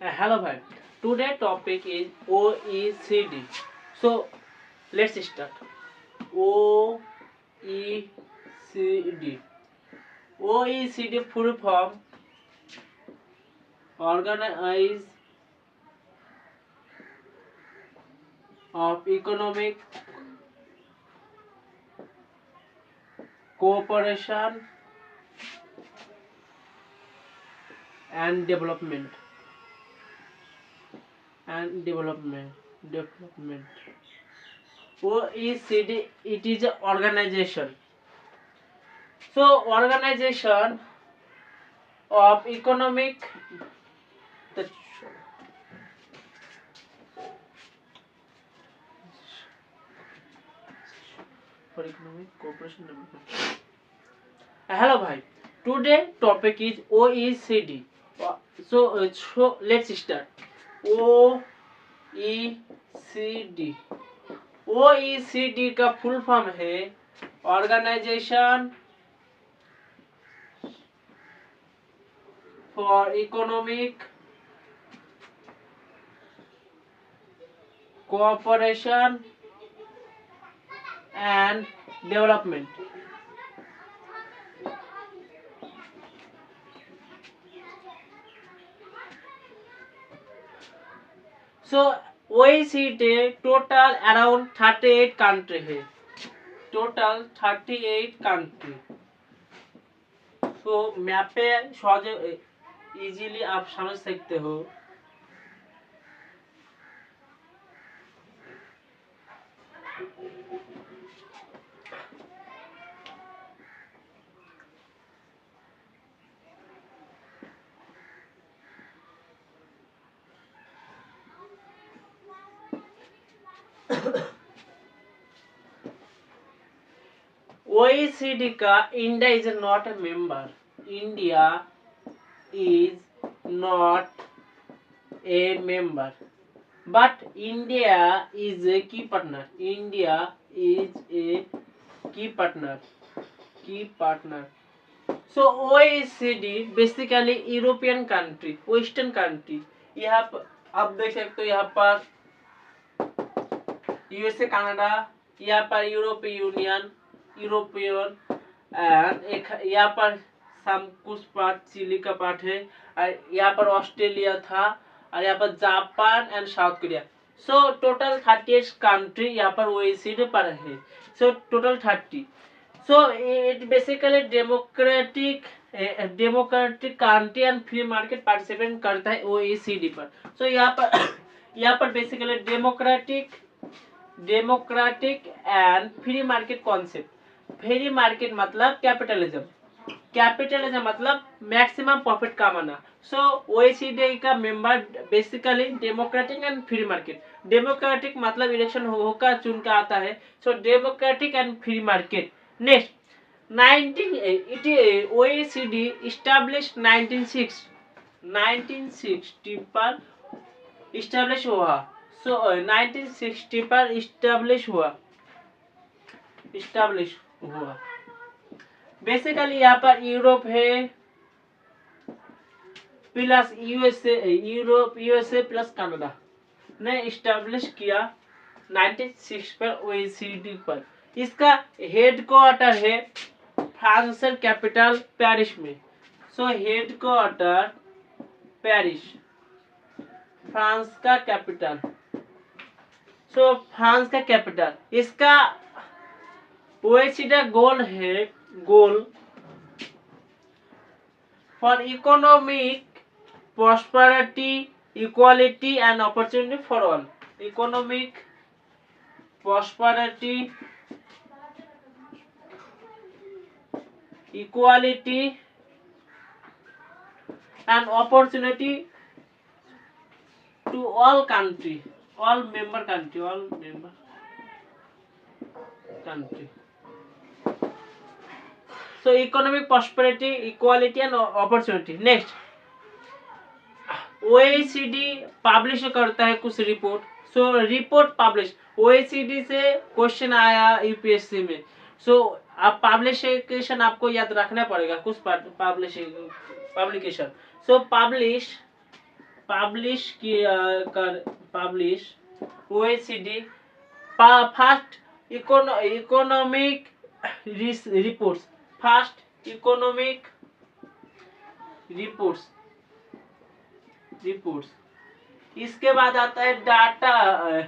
Hello, bhai. Today topic is OECD. So let's start. OECD. OECD full form Organize of Economic Cooperation and Development. And development. Development. OECD. It is an organization. So organization of economic. The for economic cooperation development. Hello, bhai. Today topic is OECD. So let's start. OECD. OECD का full form है organisation for economic cooperation and development. So OECD total around 38 country है. Total 38 country. So map पे सहज easily आप समझ सकते हो. OECD का India is not a member. India is not a member but India is a key partner. India is a key partner. Key partner. So OECD basically European country, Western country. यहाँ पर आप देख सकते हो. यहाँ पर USA, Canada, यहाँ पर यूरोपीय यूनियन, यूरोपियन एंड एक यहाँ पर सम कुछ पार्ट चिली का पार्ट है और यहाँ पर ऑस्ट्रेलिया था और यहाँ पर Japan and south Korea. So total 38 country यहाँ पर OECD पर है. So total 30. So it basically democratic country and free market participate करता है OECD पर. सो यहाँ पर basically democratic and free market concept. Free market मतलब कैपिटलिज्म. कैपिटलिज्म मतलब मैक्सिमम प्रॉफिट कमाना. सो OECD का member basically democratic and free market. Democratic मतलब इलेक्शन होकर चुन के आता है. सो democratic and free market. Next 1980 OECD established 1960 पर इस्टेब्लिश हुआ. सो 1960 पर इस्टेब्लिश हुआ. बेसिकली यहाँ पर यूरोप है प्लस यूएसए प्लस कनाडा ने इस्टेब्लिश किया 1960 पर OECD पर. इसका हेडक्वार्टर है फ्रांस कैपिटल पेरिस में. सो हेडक्वार्टर पेरिस, फ्रांस का कैपिटल. सो फ्रांस का कैपिटल. इसका OECD गोल है goal for economic prosperity, equality and opportunity for all. Economic prosperity, equality and opportunity to all member country. So economic prosperity, equality and opportunity. Next OECD publish करता है कुछ report. सो report publish OECD से question आया UPSC में. सो आप publication आपको याद रखना पड़ेगा कुछ पब्लिकेशन. सो पब्लिश पब्लिश किया कर publish OECD first economic reports, first economic reports reports इसके बाद आता है डाटा,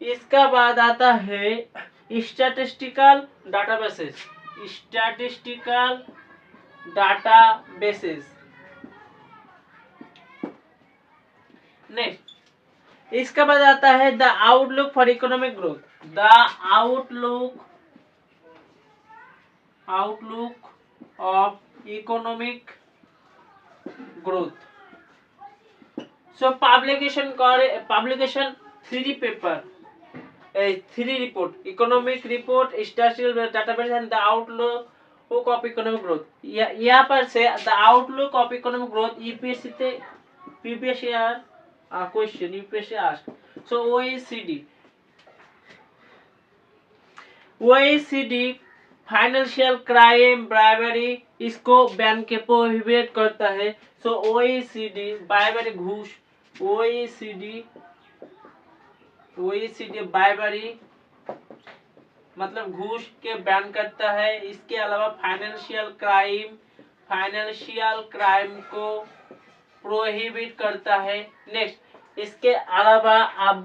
इसका बाद आता है statistical databases, statistical databases. Next इसका बाद आता है the outlook for economic growth, the outlook of economic growth. So publication three paper, three report, economic report, statistical database and the outlook of economic growth। यहाँ पर से the outlook of economic growth EPSC से previous year question EPSC asked। So OECD financial crime bribery इसको ban के prohibit करता है। सो OECD bribery घूस, OECD bribery मतलब घूस के बैन करता है। इसके अलावा फाइनेंशियल क्राइम को प्रोहिबिट करता है। नेक्स्ट इसके अलावा आप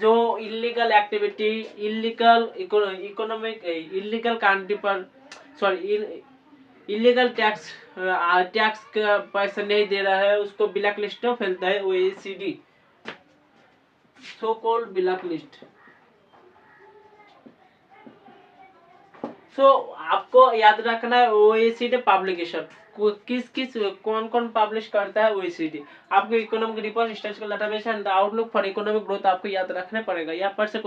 जो illegal activity, illegal economic, illegal country पर इलीगल टैक्स का पैसा नहीं दे रहा है उसको ब्लैक लिस्ट में फैलता है OECD, so called black list. So आपको याद रखना है OECD पब्लिकेशन कौन कौन पब्लिश करता है OECD। आपको economic report, statistical database and the outlook for economic growth आपको याद रखना पड़ेगा। यहाँ पर से